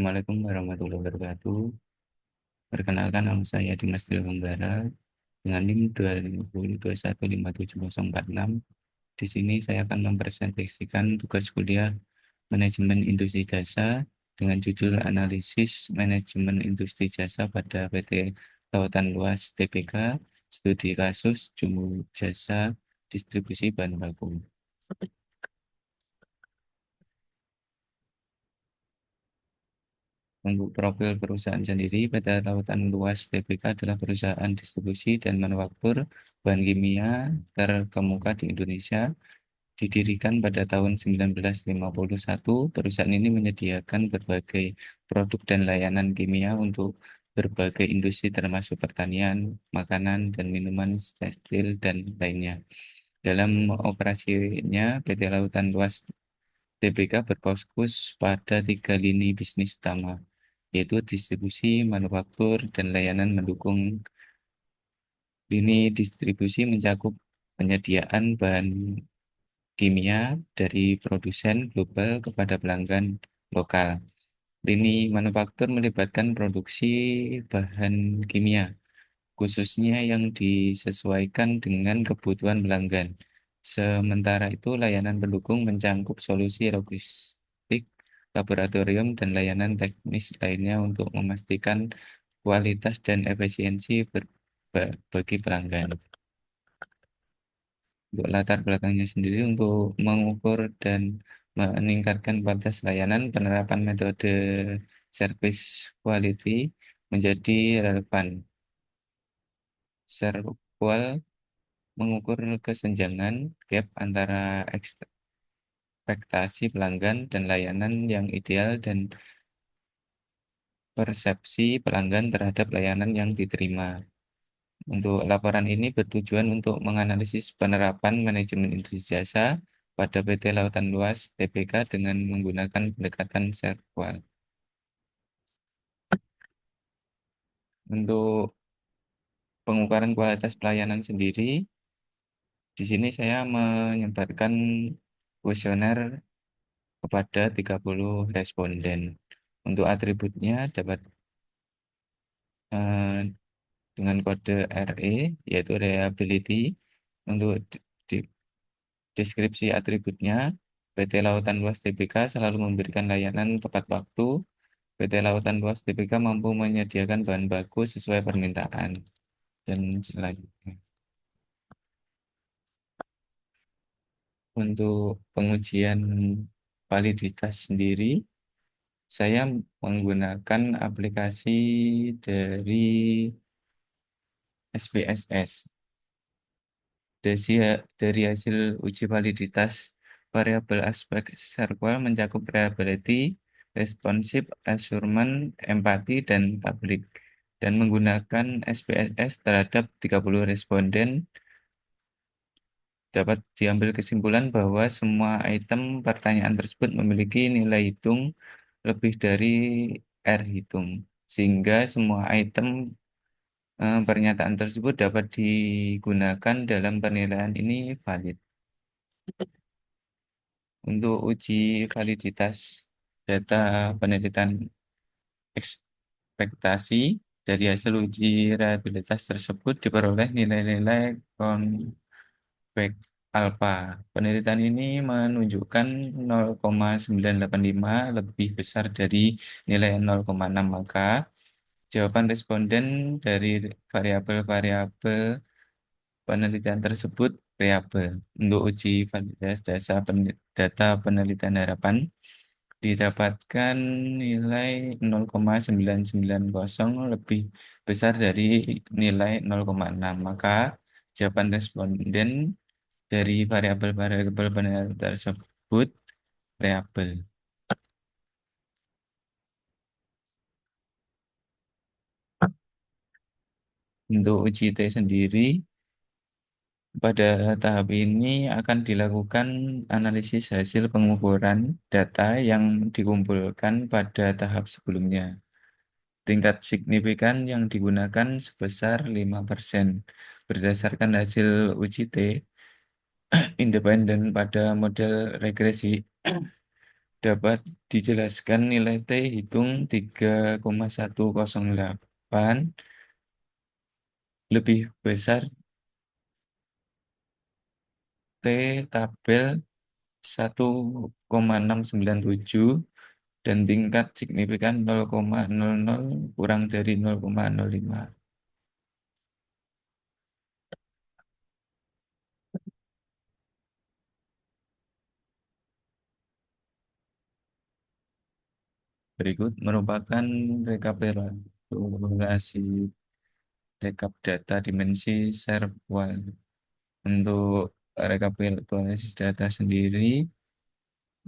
Assalamualaikum warahmatullahi wabarakatuh. Perkenalkan, nama saya Dimas Dirgambara dengan NIM 2021574046. Di sini saya akan mempresentasikan tugas kuliah Manajemen Industri Jasa dengan judul Analisis Manajemen Industri Jasa pada PT Lautan Luas TBK, Studi Kasus Jumlah Jasa Distribusi Bahan Baku. Untuk profil perusahaan sendiri, PT Lautan Luas Tbk adalah perusahaan distribusi dan manufaktur bahan kimia terkemuka di Indonesia. Didirikan pada tahun 1951, perusahaan ini menyediakan berbagai produk dan layanan kimia untuk berbagai industri termasuk pertanian, makanan, dan minuman, tekstil, dan lainnya. Dalam operasinya, PT Lautan Luas TBK berfokus pada tiga lini bisnis utama, yaitu distribusi, manufaktur, dan layanan mendukung. Lini distribusi mencakup penyediaan bahan kimia dari produsen global kepada pelanggan lokal. Lini manufaktur melibatkan produksi bahan kimia, khususnya yang disesuaikan dengan kebutuhan pelanggan. Sementara itu, layanan pendukung mencakup solusi logistik, laboratorium, dan layanan teknis lainnya untuk memastikan kualitas dan efisiensi bagi pelanggan. Untuk latar belakangnya sendiri, untuk mengukur dan meningkatkan kualitas layanan, penerapan metode service quality menjadi relevan. Serkual mengukur kesenjangan gap antara ekspektasi pelanggan dan layanan yang ideal dan persepsi pelanggan terhadap layanan yang diterima. Untuk laporan ini bertujuan untuk menganalisis penerapan manajemen industri jasa pada PT Lautan Luas (TBK) dengan menggunakan pendekatan serkual. Untuk pengukuran kualitas pelayanan sendiri, di sini saya menyebarkan kuesioner kepada 30 responden. Untuk atributnya dapat eh, dengan kode RE, yaitu reliability. Untuk deskripsi atributnya, PT Lautan Luas TBK selalu memberikan layanan tepat waktu. PT Lautan Luas TBK mampu menyediakan bahan baku sesuai permintaan. Dan selanjutnya, untuk pengujian validitas sendiri, saya menggunakan aplikasi dari SPSS. Dari hasil uji validitas, variabel aspek serkual mencakup reliability, responsif, assurance, empati, dan public. Dan menggunakan SPSS terhadap 30 responden, dapat diambil kesimpulan bahwa semua item pertanyaan tersebut memiliki nilai hitung lebih dari R hitung, sehingga semua item pernyataan tersebut dapat digunakan dalam penilaian ini valid. Untuk uji validitas data penelitian ekspektasi, dari hasil uji reliabilitas tersebut diperoleh nilai-nilai konveks alfa. Penelitian ini menunjukkan 0,985 lebih besar dari nilai 0,6, maka jawaban responden dari variabel-variabel penelitian tersebut variabel. Untuk uji validitas data penelitian harapan, didapatkan nilai 0,990 lebih besar dari nilai 0,6, maka jawaban responden dari variabel-variabel penelitian tersebut variabel. Untuk uji T sendiri, pada tahap ini akan dilakukan analisis hasil pengukuran data yang dikumpulkan pada tahap sebelumnya. Tingkat signifikan yang digunakan sebesar 5% berdasarkan hasil uji T independen pada model regresi. Dapat dijelaskan nilai T hitung 3,108 lebih besar T tabel 1,697 dan tingkat signifikan 0,00 kurang dari 0,05. Berikut merupakan rekapitulasi rekap data dimensi serval. Untuk rekapitulasi data sendiri,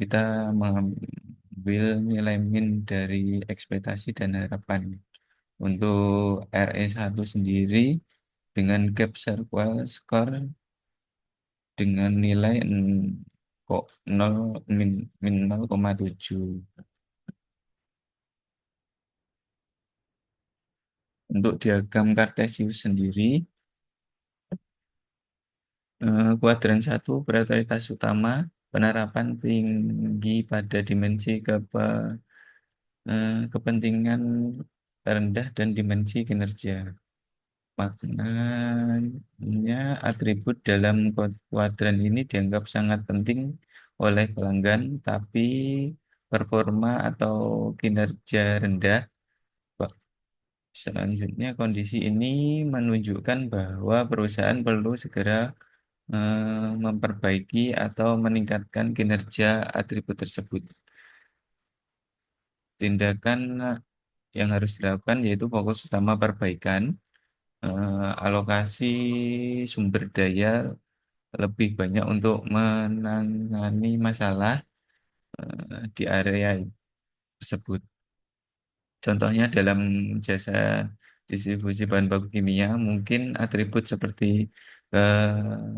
kita mengambil nilai min dari ekspektasi dan harapan. Untuk RE1 sendiri, dengan gap serval score dengan nilai kok 0 min 0,7. Untuk diagram Kartesius sendiri, kuadran 1 prioritas utama, penerapan tinggi pada dimensi kepentingan rendah dan dimensi kinerja. Maknanya atribut dalam kuadran ini dianggap sangat penting oleh pelanggan, tapi performa atau kinerja rendah. Selanjutnya, kondisi ini menunjukkan bahwa perusahaan perlu segera memperbaiki atau meningkatkan kinerja atribut tersebut. Tindakan yang harus dilakukan yaitu fokus utama perbaikan, alokasi sumber daya lebih banyak untuk menangani masalah di area tersebut. Contohnya dalam jasa distribusi bahan baku kimia, mungkin atribut seperti eh,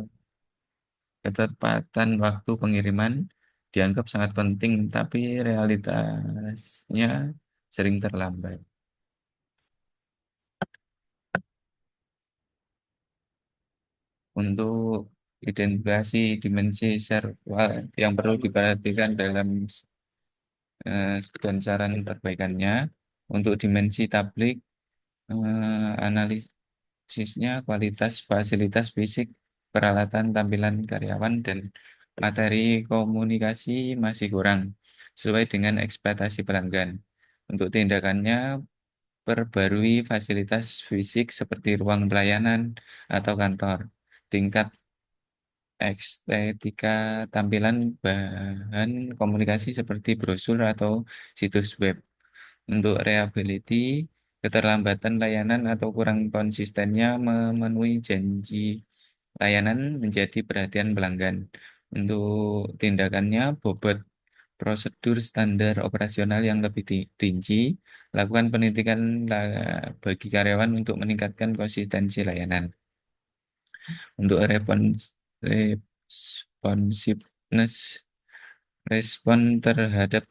ketepatan waktu pengiriman dianggap sangat penting, tapi realitasnya sering terlambat. Untuk identifikasi dimensi serval yang perlu diperhatikan dalam dan saran perbaikannya, untuk dimensi tablik, analisisnya kualitas fasilitas fisik, peralatan tampilan karyawan, dan materi komunikasi masih kurang sesuai dengan ekspektasi pelanggan. Untuk tindakannya, perbarui fasilitas fisik seperti ruang pelayanan atau kantor. Tingkat estetika tampilan bahan komunikasi seperti brosur atau situs web. Untuk reliability, keterlambatan layanan atau kurang konsistennya memenuhi janji layanan menjadi perhatian pelanggan. Untuk tindakannya, bobot prosedur standar operasional yang lebih rinci, lakukan penelitian bagi karyawan untuk meningkatkan konsistensi layanan. Untuk responsiveness, respon terhadap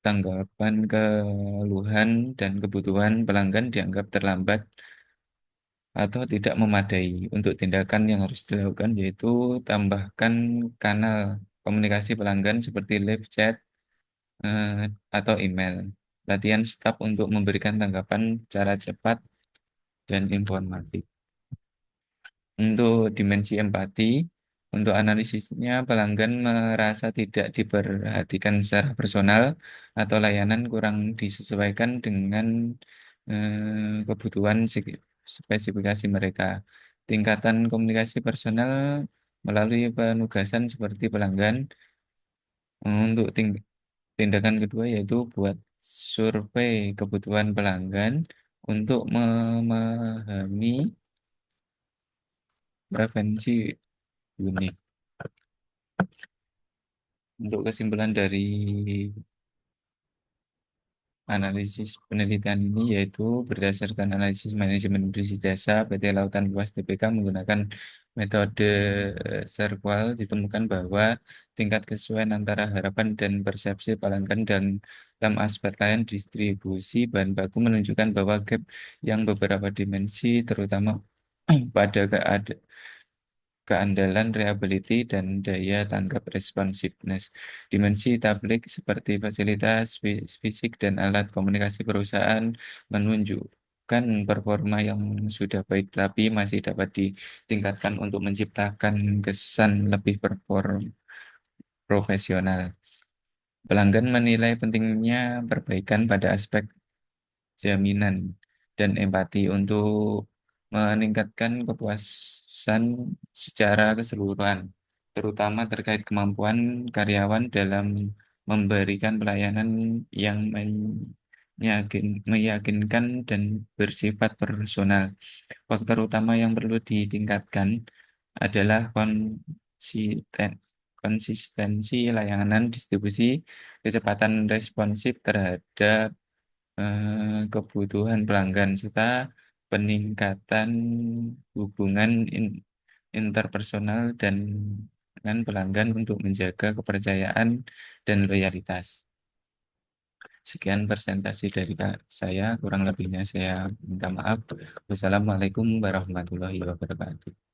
tanggapan keluhan dan kebutuhan pelanggan dianggap terlambat atau tidak memadai. Untuk tindakan yang harus dilakukan yaitu tambahkan kanal komunikasi pelanggan seperti live chat eh, atau email. Latihan staf untuk memberikan tanggapan secara cepat dan informatif. Untuk dimensi empati, untuk analisisnya pelanggan merasa tidak diperhatikan secara personal atau layanan kurang disesuaikan dengan kebutuhan spesifikasi mereka. Tingkatan komunikasi personal melalui penugasan seperti pelanggan. Untuk tindakan kedua yaitu buat survei kebutuhan pelanggan untuk memahami preferensi unik. Untuk kesimpulan dari analisis penelitian ini yaitu berdasarkan analisis manajemen nutrisi desa PT Lautan Luas TPK menggunakan metode Serqual ditemukan bahwa tingkat kesesuaian antara harapan dan persepsi pelanggan dan dalam aspek lain distribusi bahan baku menunjukkan bahwa gap yang beberapa dimensi terutama pada keandalan reliability dan daya tanggap responsiveness. Dimensi tablik seperti fasilitas fisik dan alat komunikasi perusahaan menunjukkan performa yang sudah baik, tapi masih dapat ditingkatkan untuk menciptakan kesan lebih profesional. Pelanggan menilai pentingnya perbaikan pada aspek jaminan dan empati untuk meningkatkan kepuasan secara keseluruhan, terutama terkait kemampuan karyawan dalam memberikan pelayanan yang meyakinkan dan bersifat personal. Faktor utama yang perlu ditingkatkan adalah konsistensi layanan distribusi, kecepatan responsif terhadap kebutuhan pelanggan, serta peningkatan hubungan interpersonal dan dengan pelanggan untuk menjaga kepercayaan dan loyalitas. Sekian presentasi dari saya, kurang lebihnya saya minta maaf. Wassalamualaikum warahmatullahi wabarakatuh.